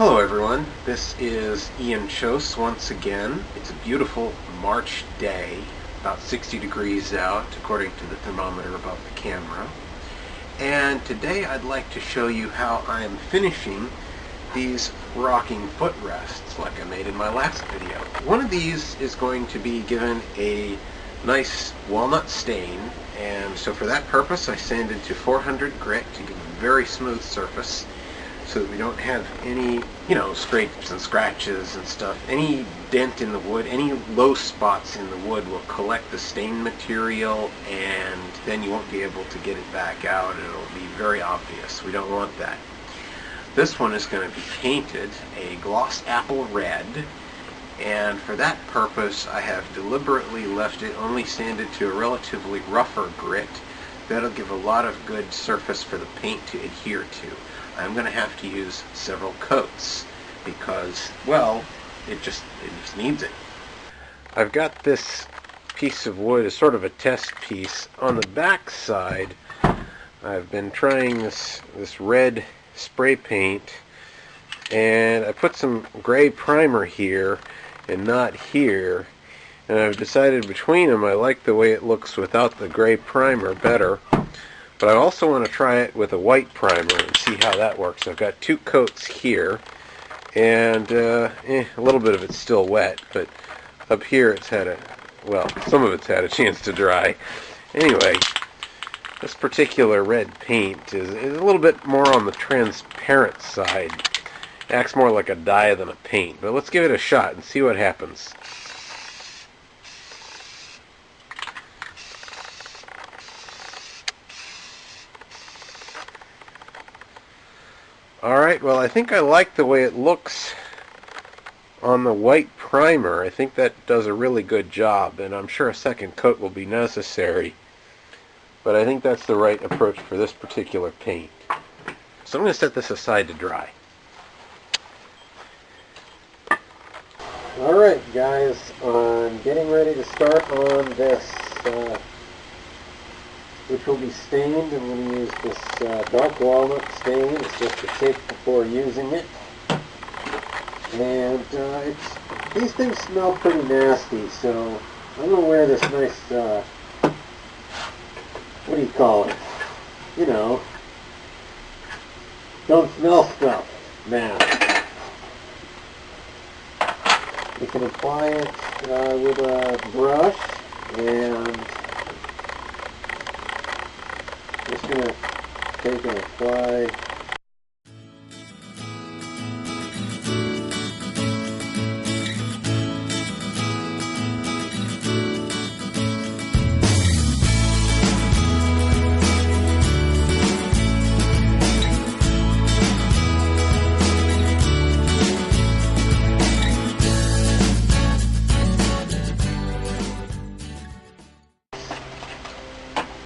Hello everyone, this is Ian Chose once again. It's a beautiful March day, about 60 degrees out according to the thermometer above the camera. And today I'd like to show you how I am finishing these rocking footrests like I made in my last video. One of these is going to be given a nice walnut stain, and so for that purpose I sanded to 400 grit to give a very smooth surface, so that we don't have any, scrapes and scratches and stuff. Any dent in the wood, any low spots in the wood will collect the stain material, and then you won't be able to get it back out, and it'll be very obvious. We don't want that. This one is going to be painted a gloss apple red, and for that purpose I have deliberately left it only sanded to a relatively rougher grit. That'll give a lot of good surface for the paint to adhere to. I'm going to have to use several coats because, well, it just needs it. I've got this piece of wood as sort of a test piece. On the back side, I've been trying this red spray paint, and I put some gray primer here and not here, and I've decided between them I like the way it looks without the gray primer better. But I also want to try it with a white primer and see how that works. I've got two coats here, and a little bit of it's still wet, but up here it's had some of it's had a chance to dry. Anyway, this particular red paint is a little bit more on the transparent side. It acts more like a dye than a paint, but let's give it a shot and see what happens. Alright, well, I think I like the way it looks on the white primer. I think that does a really good job, and I'm sure a second coat will be necessary. But I think that's the right approach for this particular paint. So I'm going to set this aside to dry. Alright guys, I'm getting ready to start on this, which will be stained. I'm going to use this dark walnut stain. It's just to take before using it. And these things smell pretty nasty, so I'm going to wear this nice, what do you call it? Don't smell stuff mask. You can apply it with a brush, and just going to take and apply.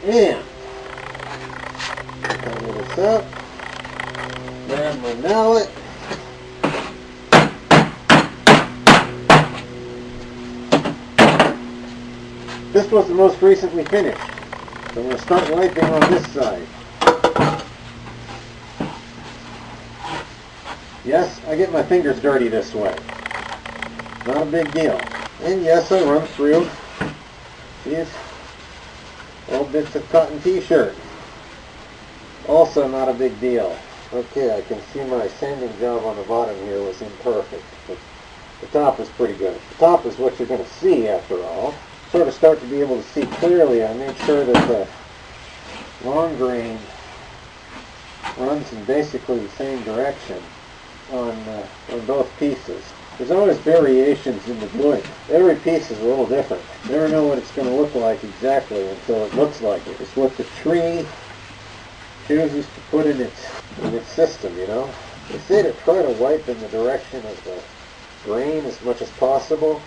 And cover this up, grab my mallet, this was the most recently finished, so I'm going to start wiping on this side. Yes, I get my fingers dirty this way, not a big deal. And yes, I run through these old bits of cotton t-shirt. Also not a big deal. Okay, I can see my sanding job on the bottom here was imperfect, but the top is pretty good. The top is what you're going to see after all. Sort of start to be able to see clearly. I made sure that the long grain runs in basically the same direction on both pieces. There's always variations in the wood. Every piece is a little different. You never know what it's going to look like exactly until it looks like it. It's what the tree chooses to put in its system, They say to try to wipe in the direction of the grain as much as possible.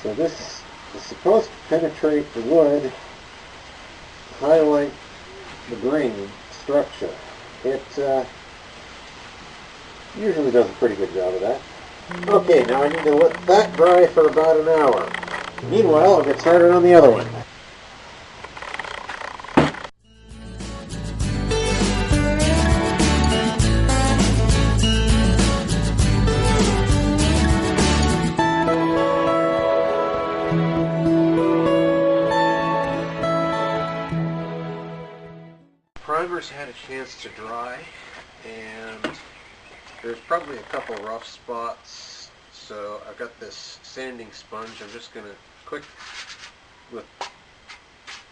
So this is supposed to penetrate the wood, highlight the grain structure. It usually does a pretty good job of that. Okay, now I need to let that dry for about an hour. Meanwhile, I'll get started on the other one. There's probably a couple rough spots, so I've got this sanding sponge. I'm just going to quick with,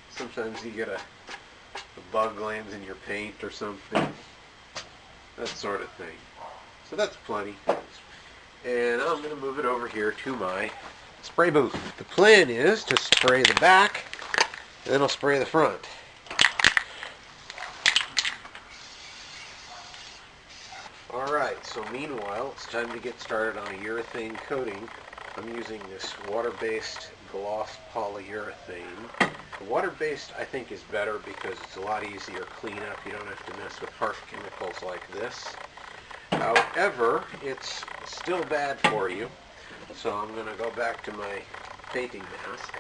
sometimes you get a bug lands in your paint or something, that sort of thing. So that's plenty. And I'm going to move it over here to my spray booth. The plan is to spray the back, and then I'll spray the front. Alright, so meanwhile, it's time to get started on a urethane coating. I'm using this water-based gloss polyurethane. The water-based, I think, is better because it's a lot easier cleanup. You don't have to mess with harsh chemicals like this. However, it's still bad for you, so I'm going to go back to my painting mask.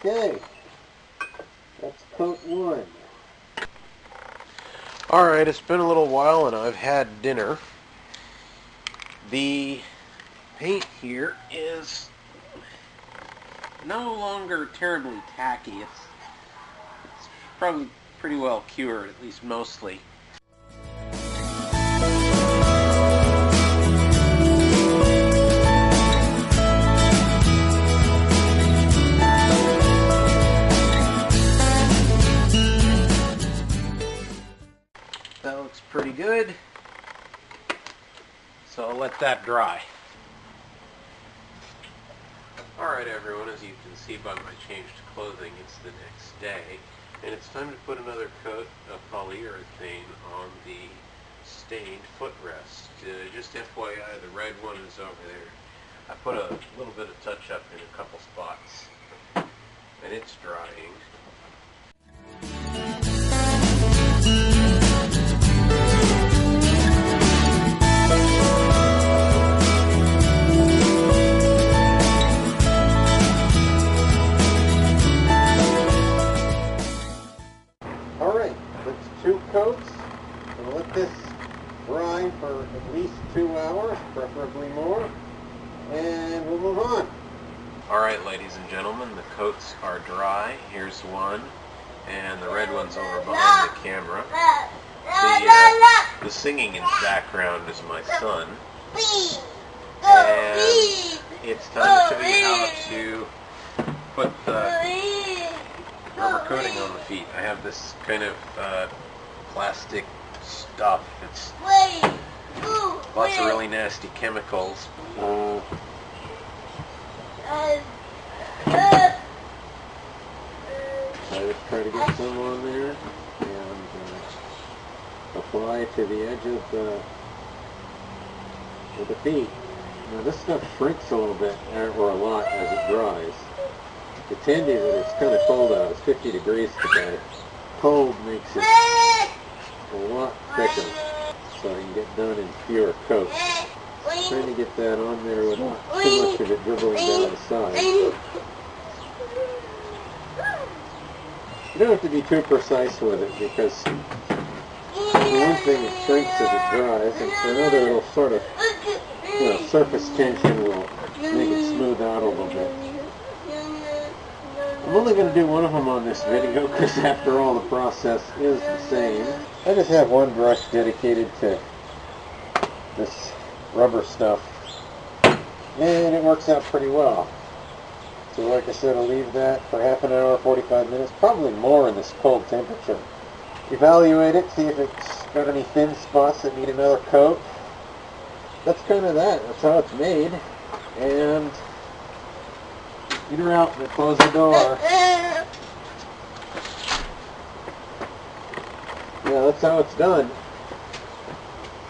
Okay, that's coat one. Alright, it's been a little while and I've had dinner. The paint here is no longer terribly tacky. It's probably pretty well cured, at least mostly. That looks pretty good, so I'll let that dry. Alright everyone, as you can see by my changed clothing, it's the next day, and it's time to put another coat of polyurethane on the stained footrest. Just FYI, the red one is over there. I put a little bit of touch-up in a couple spots, and it's drying. Alright, that's 2 coats. We'll let this dry for at least 2 hours, preferably more, and we'll move on. Alright, ladies and gentlemen, the coats are dry. Here's one, and the red one's over behind the camera. The singing in the background is my son. And it's time to show you how to put the rubber coating on the feet. I have this kind of plastic stuff. It's lots of really nasty chemicals. I would try to get some on there and apply to the edge of the feet. Now this stuff shrinks a little bit, or a lot, as it dries. It's handy that it's kind of cold out. It's 50 degrees today. Cold makes it a lot thicker, so you can get done in fewer coats. Trying to get that on there without too much of it dribbling down the side. You don't have to be too precise with it because for one thing it shrinks as it dries, and for another it'll sort of, surface tension will make it smooth out a little bit. I'm only going to do one of them on this video because after all the process is the same. I just have one brush dedicated to this rubber stuff, and it works out pretty well. So like I said, I'll leave that for half an hour, 45 minutes, probably more in this cold temperature. Evaluate it, see if it's got any thin spots that need another coat. That's kind of that. That's how it's made. And get her out and close the door. Yeah, that's how it's done.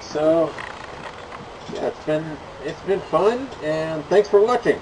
So yeah, it's been fun, and thanks for watching.